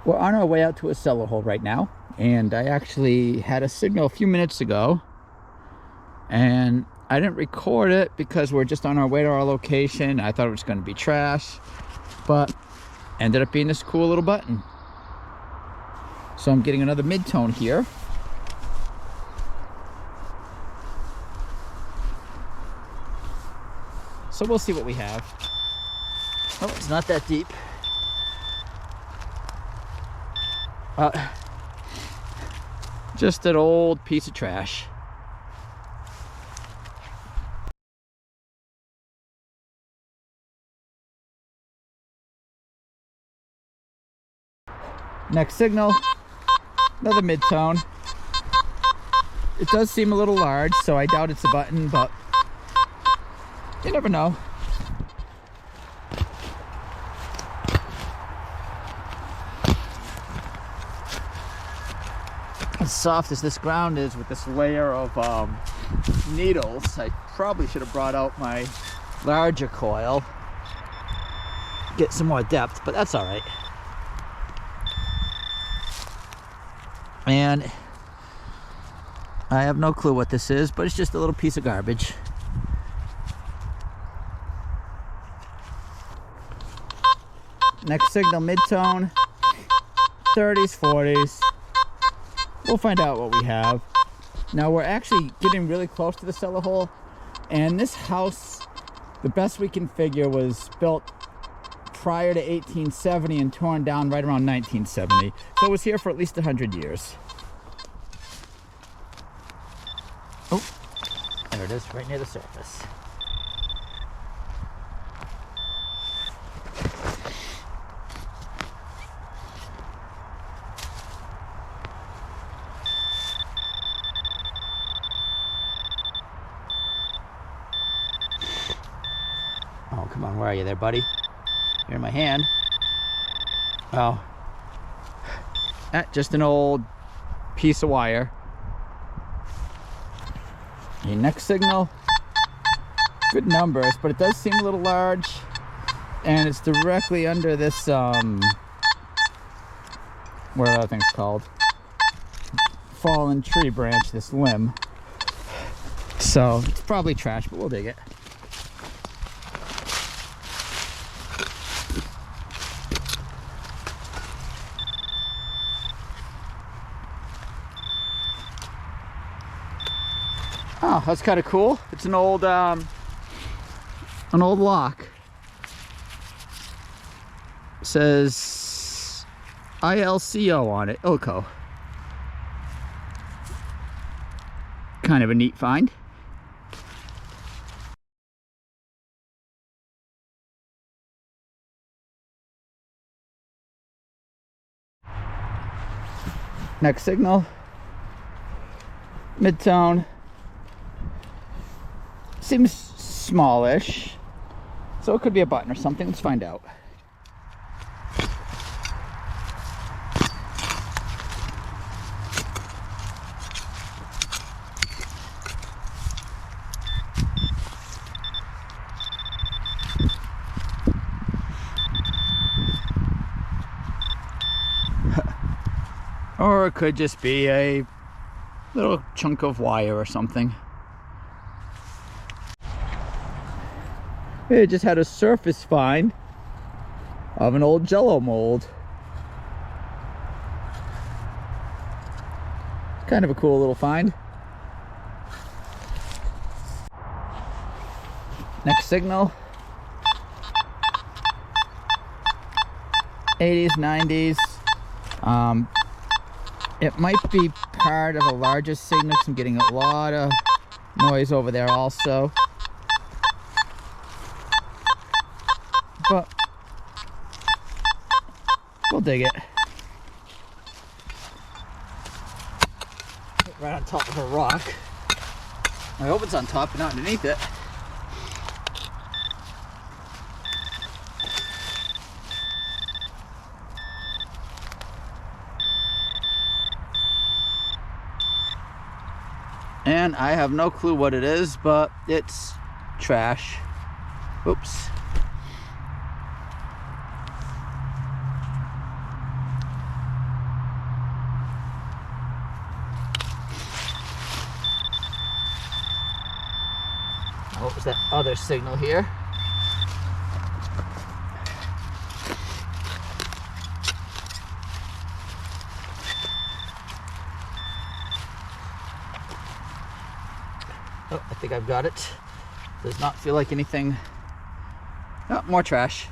We're on our way out to a cellar hole right now, and I actually had a signal a few minutes ago, and I didn't record it because we're just on our way to our location. I thought it was going to be trash, but ended up being this cool little button. So I'm getting another mid-tone here. So we'll see what we have. Oh, it's not that deep. Just an old piece of trash. Next signal, another mid-tone. It does seem a little large, so I doubt it's a button, but you never know. As soft as this ground is with this layer of needles, I probably should have brought out my larger coil, get some more depth, but that's all right. And I have no clue what this is, but it's just a little piece of garbage. Next signal, mid-tone, 30s, 40s. We'll find out what we have. Now we're actually getting really close to the cellar hole, and this house, the best we can figure, was built prior to 1870 and torn down right around 1970. So it was here for at least 100 years. Oh, there it is, right near the surface. Oh, come on, where are you there, buddy? You're in my hand. Oh, just an old piece of wire. Okay, next signal, good numbers, but it does seem a little large, and it's directly under this, what are the other things called? Fallen tree branch, this limb. So it's probably trash, but we'll dig it. Oh, that's kind of cool. It's an old lock. It says ILCO on it, Ilco. Kind of a neat find. Next signal, mid-tone. Seems smallish, so it could be a button or something. Let's find out. Or it could just be a little chunk of wire or something. It just had a surface find of an old Jello mold. Kind of a cool little find. Next signal, 80s, 90s. It might be part of a larger signal, because I'm getting a lot of noise over there also. But we'll dig it. Right on top of a rock. I hope it's on top and not underneath it. And I have no clue what it is, but it's trash. Oops. What was that other signal here? Oh, I think I've got it. Does not feel like anything. Oh, more trash.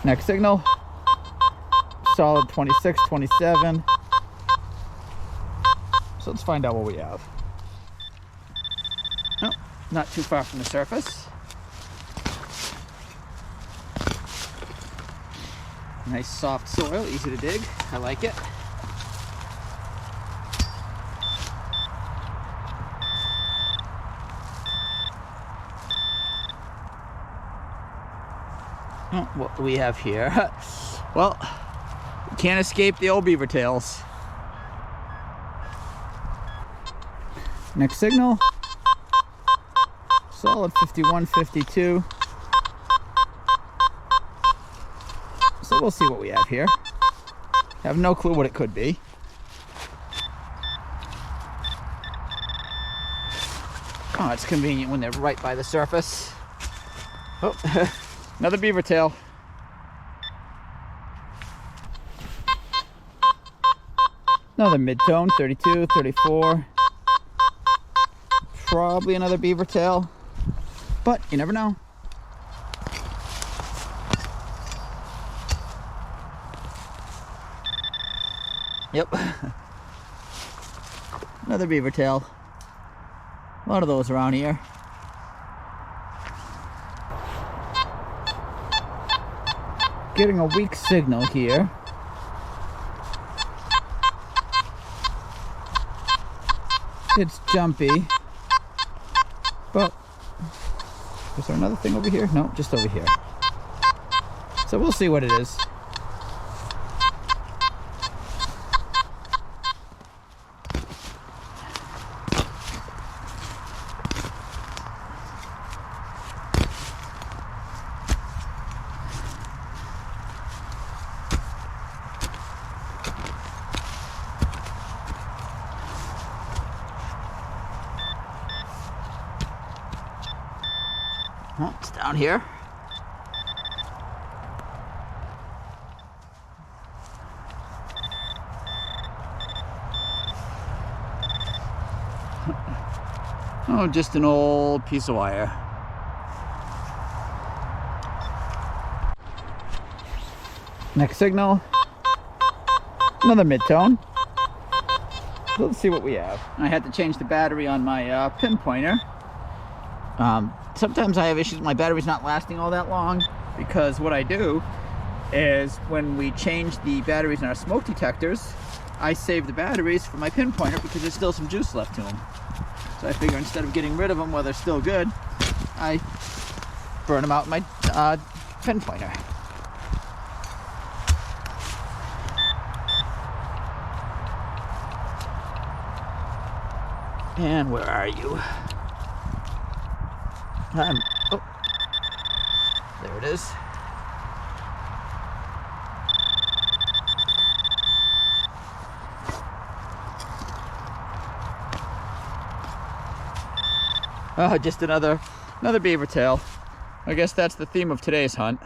Next signal. Solid 26, 27. So let's find out what we have. Oh, not too far from the surface. Nice soft soil, easy to dig. I like it. Oh, what do we have here? Well, can't escape the old beaver tails. Next signal. Solid 51, 52. So we'll see what we have here. Have no clue what it could be. Oh, it's convenient when they're right by the surface. Oh, another beaver tail. Another mid-tone, 32, 34. Probably another beaver tail, but you never know. Yep. Another beaver tail. A lot of those around here. Getting a weak signal here. It's jumpy. But is there another thing over here? No, just over here. So we'll see what it is. Oh, it's down here. Oh, just an old piece of wire. Next signal. Another mid-tone. Let's see what we have. I had to change the battery on my pinpointer. Sometimes I have issues with my batteries not lasting all that long, because what I do is when we change the batteries in our smoke detectors, I save the batteries for my pinpointer because there's still some juice left to them. So I figure instead of getting rid of them while they're still good, I burn them out in my pinpointer. And where are you? Oh, there it is. Oh, just another beaver tail. I guess that's the theme of today's hunt.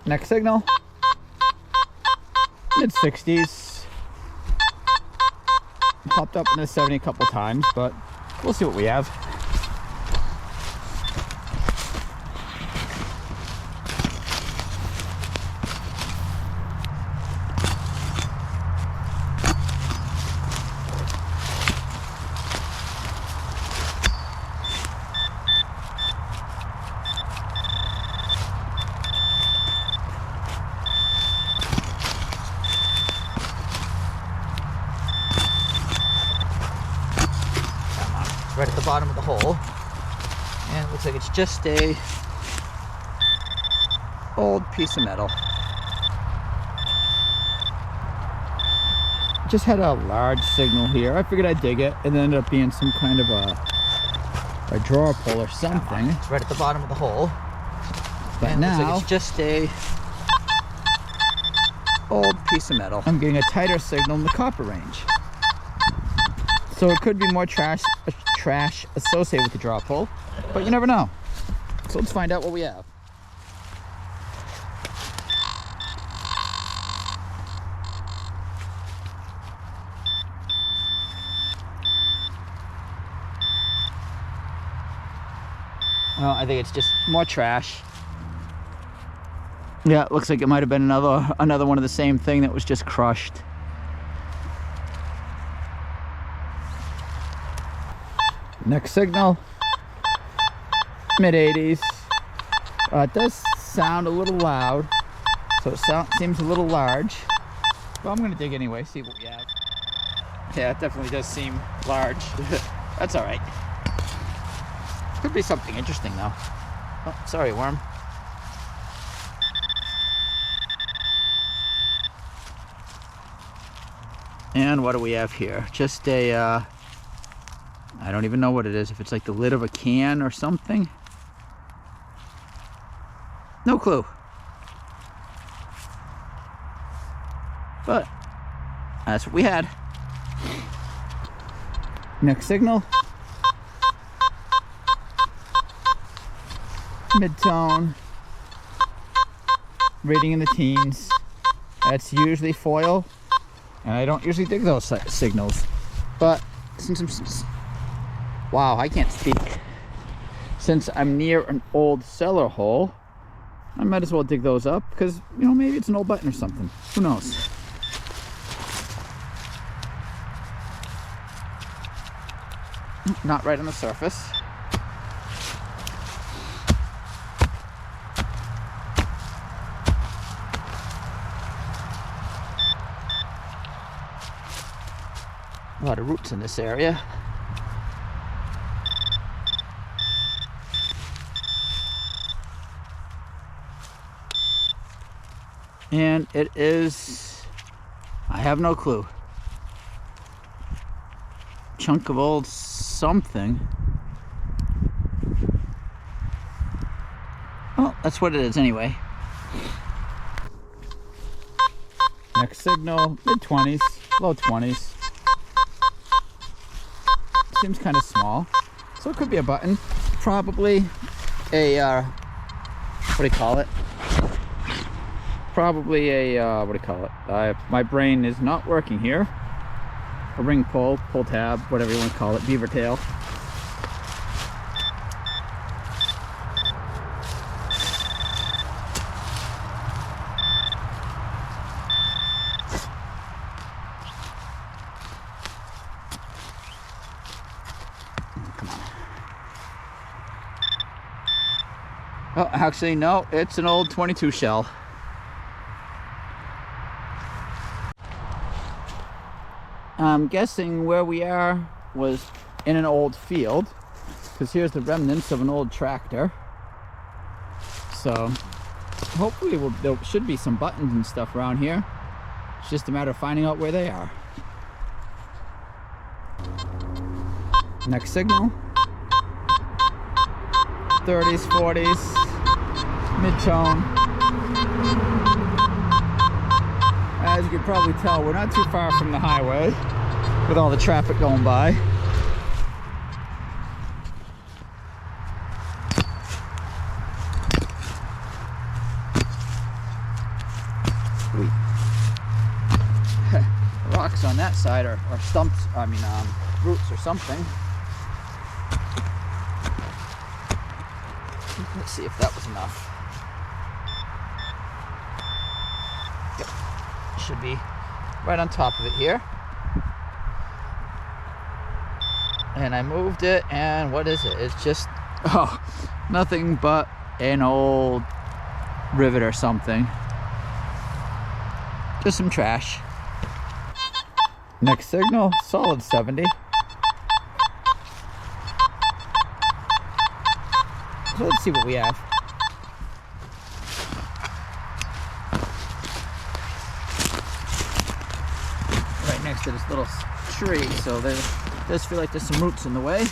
Next signal. Mid-60s. Popped up in the 70 a couple times, but we'll see what we have. Right at the bottom of the hole, and it looks like it's just a old piece of metal. Just had a large signal here. I figured I'd dig it, and it ended up being some kind of a drawer pull or something. It's right at the bottom of the hole, but and now it looks like it's just a old piece of metal. I'm getting a tighter signal in the copper range. So it could be more trash associated with the drop hole, but you never know. So let's find out what we have. Well, I think it's just more trash. Yeah, it looks like it might have been another one of the same thing that was just crushed. Next signal, mid-80s. It does sound a little loud, so it seems a little large. But I'm gonna dig anyway, see what we have. Yeah, it definitely does seem large. That's all right. Could be something interesting though. Oh, sorry, worm. And what do we have here? Just a, I don't even know what it is. If it's like the lid of a can or something. No clue. But that's what we had. Next signal. Mid-tone. Rating in the teens. That's usually foil. And I don't usually dig those signals. But since wow, I can't speak. Since I'm near an old cellar hole, I might as well dig those up because, you know, maybe it's an old button or something. Who knows? Not right on the surface. A lot of roots in this area. And it is, I have no clue. Chunk of old something. Oh, that's what it is anyway. Next signal, mid-20s, low 20s. Seems kind of small, so it could be a button. Probably a what do you call it? Probably a what do you call it? My brain is not working here. A ring pull tab, whatever you want to call it, beaver tail. Oh, actually, no, it's an old 22 shell. I'm guessing where we are was in an old field, because here's the remnants of an old tractor. So, hopefully there should be some buttons and stuff around here. It's just a matter of finding out where they are. Next signal. 30s, 40s, mid-tone. As you can probably tell, we're not too far from the highway with all the traffic going by. Sweet. Rocks on that side or stumps, I mean roots or something. Let's see if that was enough. Yep. Should be right on top of it here. And I moved it, and what is it? It's just, oh, nothing but an old rivet or something. Just some trash. Next signal, solid 70. So let's see what we have. Right next to this little tree, so there does feel like there's some roots in the way.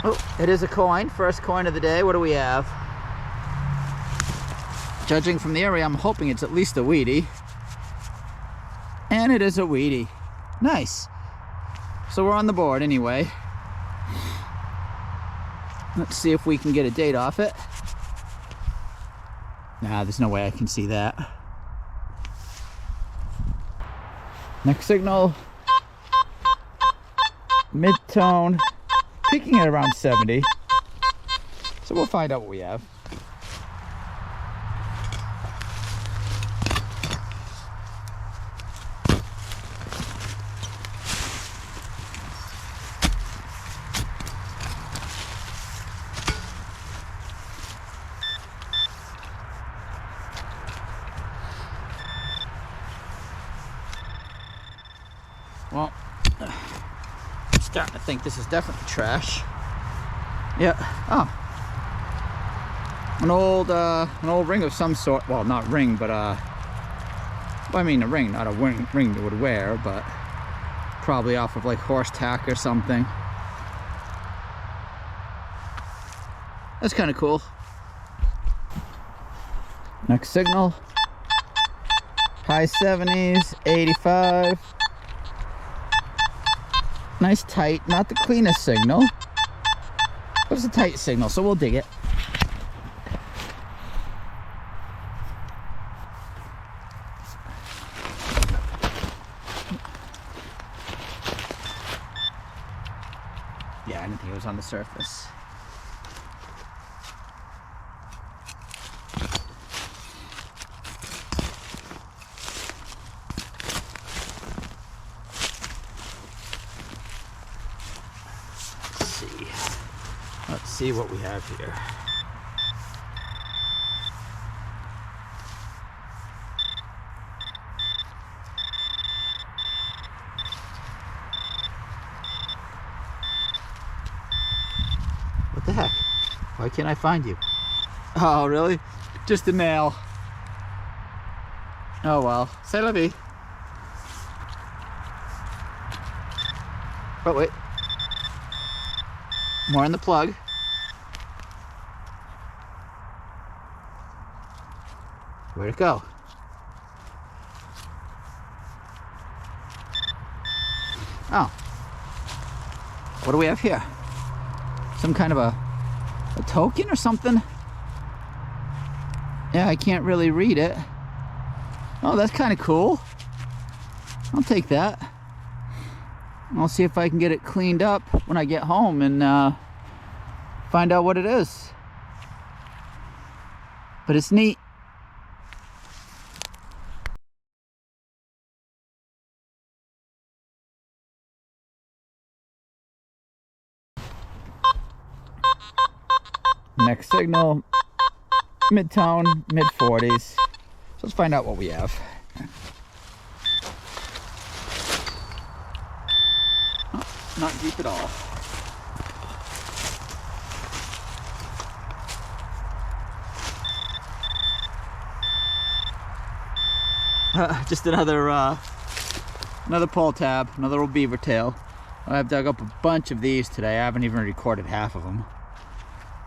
Oh, it is a coin. First coin of the day. What do we have? Judging from the area, I'm hoping it's at least a Wheatie. And it is a Wheatie. Nice. So we're on the board anyway. Let's see if we can get a date off it. Nah, there's no way I can see that. Next signal. Mid-tone. Peaking at around 70. So we'll find out what we have. Well, I'm starting to think this is definitely trash. Yeah. Oh. An old ring of some sort. Well, not ring, but well, I mean a ring, not a ring you would wear, but probably off of like horse tack or something. That's kind of cool. Next signal. High 70s, 85. Nice tight, not the cleanest signal, but it's a tight signal, so we'll dig it. Yeah, I didn't think it was on the surface. Let's see what we have here. What the heck? Why can't I find you? Oh, really? Just a nail. Oh well. C'est la vie. But wait. More in the plug. Where'd it go? Oh. What do we have here? Some kind of a token or something? Yeah, I can't really read it. Oh, that's kind of cool. I'll take that. I'll see if I can get it cleaned up when I get home and find out what it is. But it's neat. Next signal, mid-tone, mid-40s. So let's find out what we have. Not deep at all. Just another pull tab, another old beaver tail. I've dug up a bunch of these today. I haven't even recorded half of them,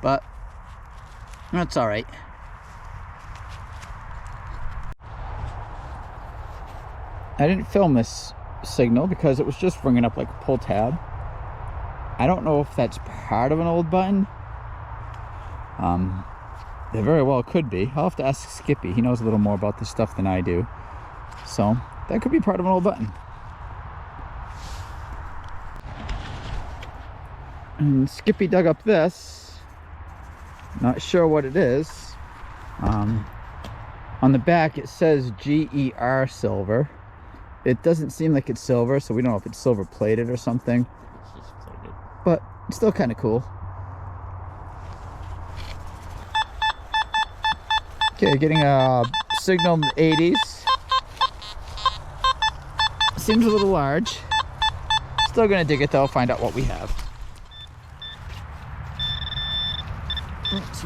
but that's all right. I didn't film this signal because it was just ringing up like a pull tab. I don't know if that's part of an old button. They very well could be. I'll have to ask Skippy. He knows a little more about this stuff than I do. So that could be part of an old button. And Skippy dug up this. Not sure what it is. On the back it says GER silver. It doesn't seem like it's silver, so we don't know if it's silver plated or something. It's just plated. But it's still kind of cool. Okay, getting a signal in the 80s. Seems a little large. Still gonna dig it though, find out what we have. It's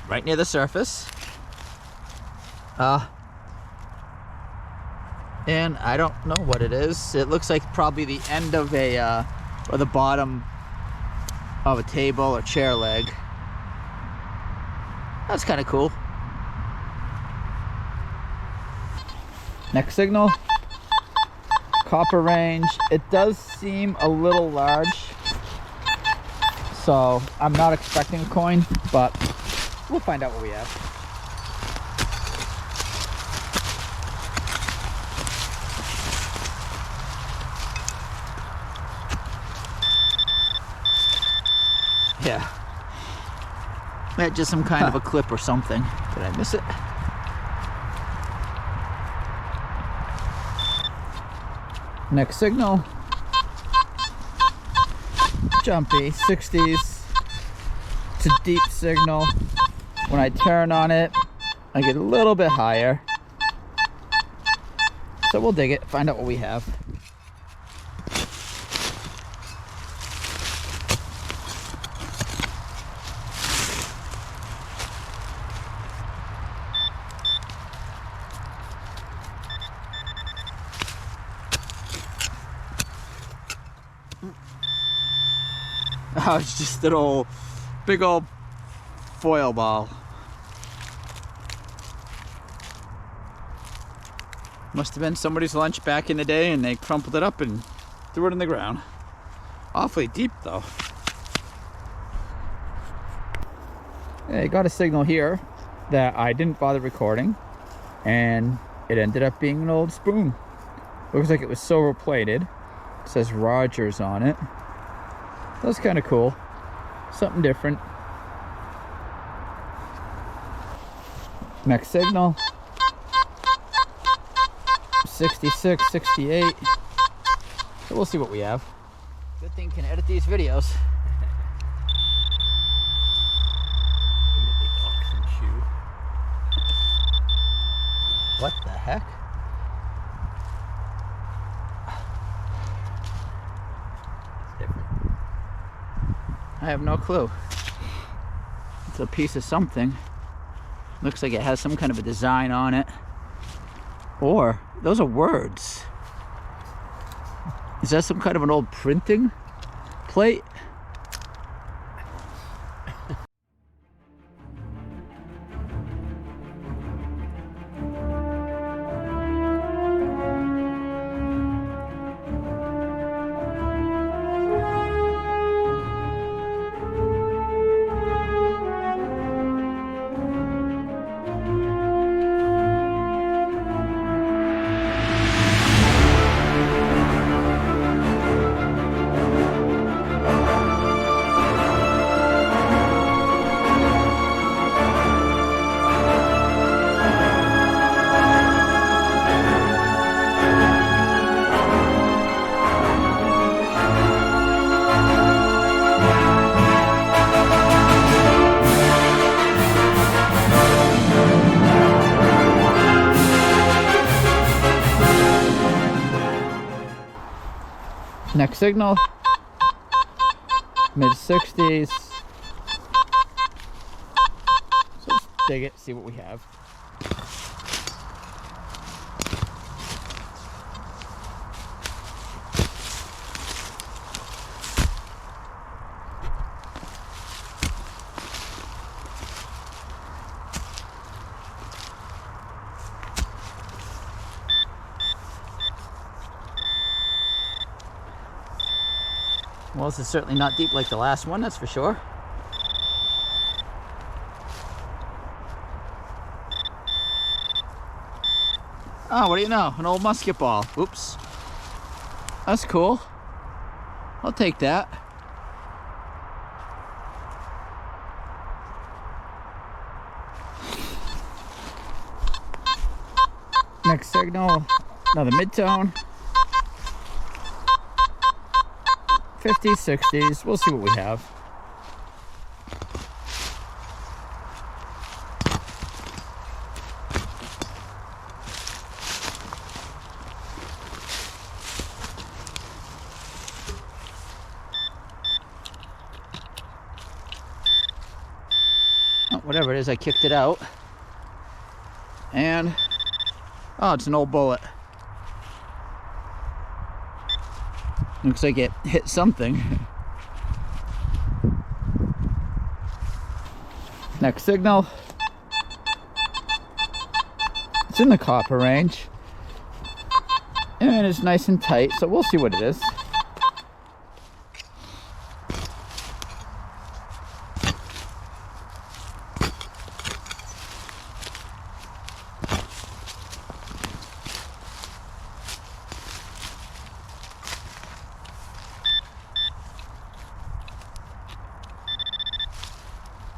right near the surface. And I don't know what it is. It looks like probably the end of a, or the bottom of a table or chair leg. That's kind of cool. Next signal, copper range. It does seem a little large, so I'm not expecting a coin, but we'll find out what we have. Yeah. That's just some kind of a clip or something. Did I miss it? Next signal. Jumpy, 60s. It's a deep signal. When I turn on it, I get a little bit higher. So we'll dig it, find out what we have. Oh, it's just an big old foil ball. Must have been somebody's lunch back in the day and they crumpled it up and threw it in the ground. Awfully deep though. I got a signal here that I didn't bother recording, and it ended up being an old spoon. Looks like it was silver plated. It says Rogers on it. That's kind of cool. Something different. Next signal. 66, 68. So we'll see what we have. Good thing you can edit these videos. What the heck? I have no clue. It's a piece of something. Looks like it has some kind of a design on it. Or, those are words. Is that some kind of an old printing plate? Next signal, mid 60s. So let's dig it, see what we have. Well, this is certainly not deep like the last one, that's for sure. Oh, what do you know? An old musket ball. Oops. That's cool. I'll take that. Next signal, another mid-tone. 50s, 60s, we'll see what we have. Oh, whatever it is, I kicked it out. And, oh, it's an old bullet. Looks like it hit something. Next signal. It's in the copper range. And it's nice and tight, so we'll see what it is.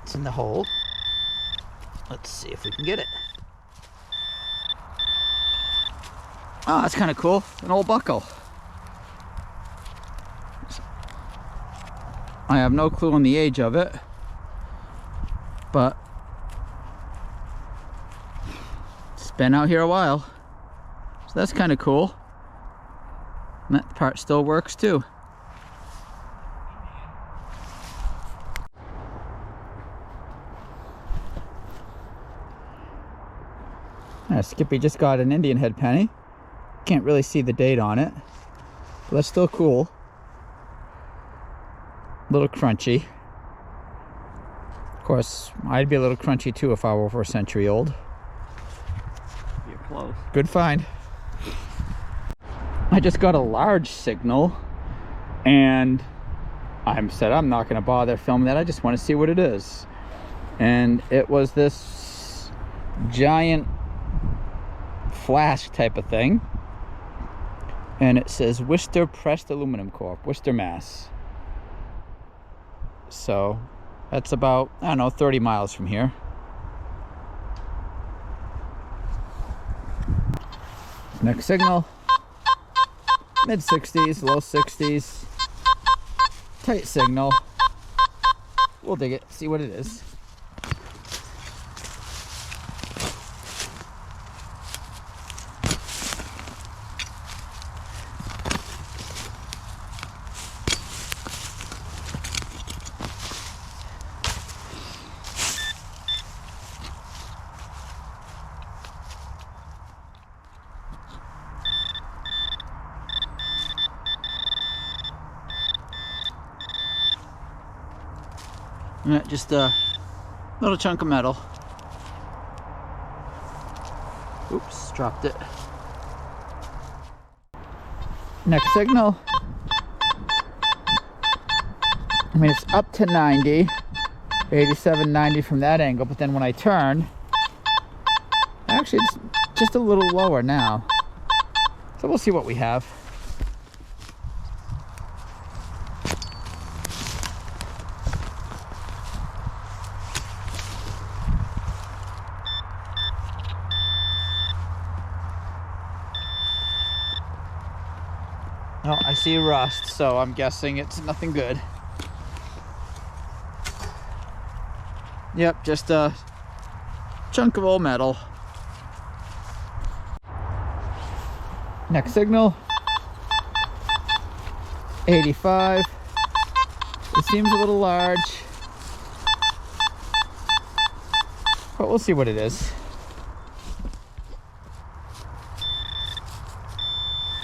It's in the hole. Let's see if we can get it. Oh, that's kind of cool. An old buckle. I have no clue on the age of it, but it's been out here a while. So that's kind of cool. And that part still works too. Skippy just got an Indian head penny. Can't really see the date on it, but that's still cool. A little crunchy. Of course, I'd be a little crunchy too if I were over a century old. You're close. Good find. I just got a large signal, and I'm not going to bother filming that. I just want to see what it is. And it was this giant flask type of thing, and it says Worcester Pressed Aluminum Corp, Worcester, Mass. So that's about, I don't know, 30 miles from here. Next signal, mid 60s, low 60s, tight signal. We'll dig it, see what it is. Just a little chunk of metal. Oops, dropped it. Next signal. I mean, it's up to 90, 87, 90 from that angle, but then when I turn, actually it's just a little lower now. So we'll see what we have. Oh, I see rust, so I'm guessing it's nothing good. Yep, just a chunk of old metal. Next signal, 85. It seems a little large, but we'll see what it is.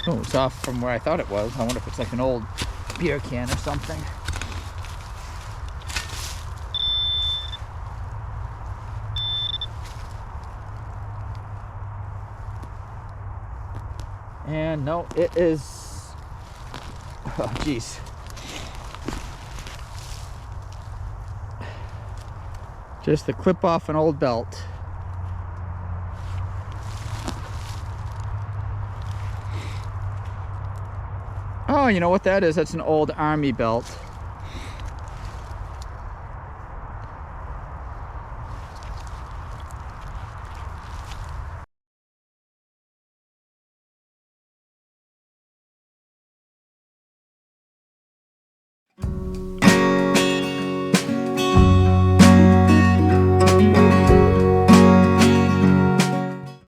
Oh, it's off from where I thought it was. I wonder if it's like an old beer can or something. And no, it is, oh geez. Just the clip off an old belt. Oh, you know what that is? That's an old army belt.